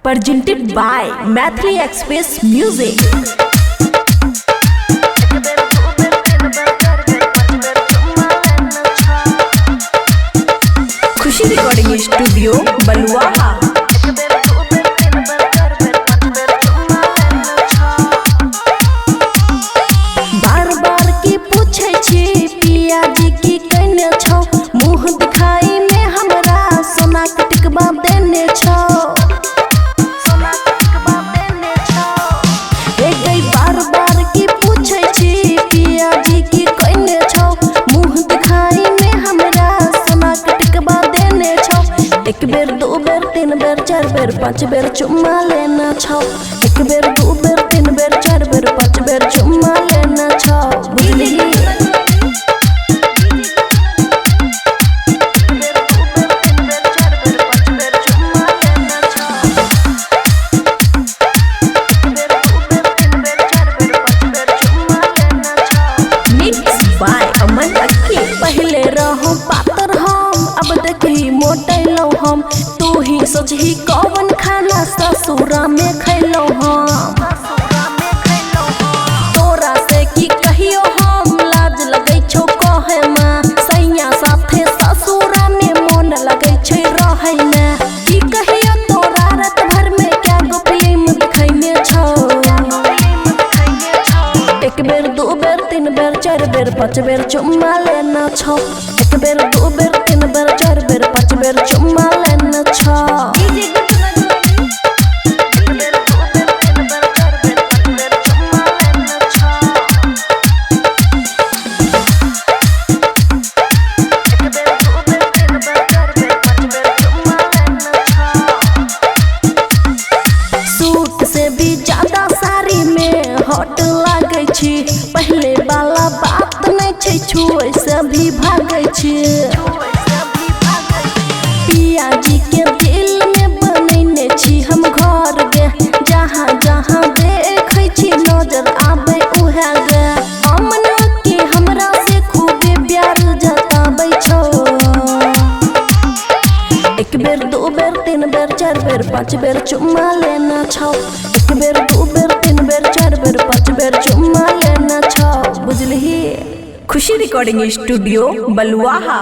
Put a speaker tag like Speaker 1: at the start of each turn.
Speaker 1: presented by Mathli Express Music. Khushi recording studio Baluaha. बार बार की पूछे छी पिया जी की कहने छौ, मुँह दिखाई में हमरा सोना के टिकबा देने छौ। बार बार की पूछे छी पिया जी की कहने छौ, मुँह दिखाई में हमरा सोना के टिकबा देने छौ। एक बेर दो बेर तीन बेर चार बेर पाँच बेर चुम्मा लेना छौ। एक बेर दो बेर तीन बेर चार बेर पाँच बेर चुम्मा लेना छौ, बुझली। पहले रहूं पातर हम, अब देखी मोटैलो हम। तू ही सोचही कौन खाना ससुरा में खैलो हम। तोरा से की कहियो हम, लाज लगै छौ कहे में। सैया साथे ससुरा में मन लगै छै रहै ने। की कहियो तोरा रात भर में क्या गो फिल्म दिखैने छौ। एक बेर दो बेर तीन बेर चार बेर पाँच बेर चुम्मा लेना छौ। एक बेर दो बेर तीन बेर चार बेर पाँच बेर चुम्मा लेना छौ। सूट से भी ज्यादा साड़ी में हॉट लागै छी। पहले वाला बात नहीं छै, छुए से भी भागै छी। पिया जी के दिल में बनैने छी हम घर गे। जहाँ जहाँ देखै छी नजर आबै उहे गे। अमना के हमरा से खूबे प्यार जताबै छौ। एक बेर दो बेर तीन बेर चार बेर पाँच बेर चुम्मा लेना छौ। एक बेर दो बेर तीन बेर चार बेर पाँच बेर चुम्मा लेना छौ, बुझली। खुशी रिकॉर्डिंग स्टूडियो बलुआहा।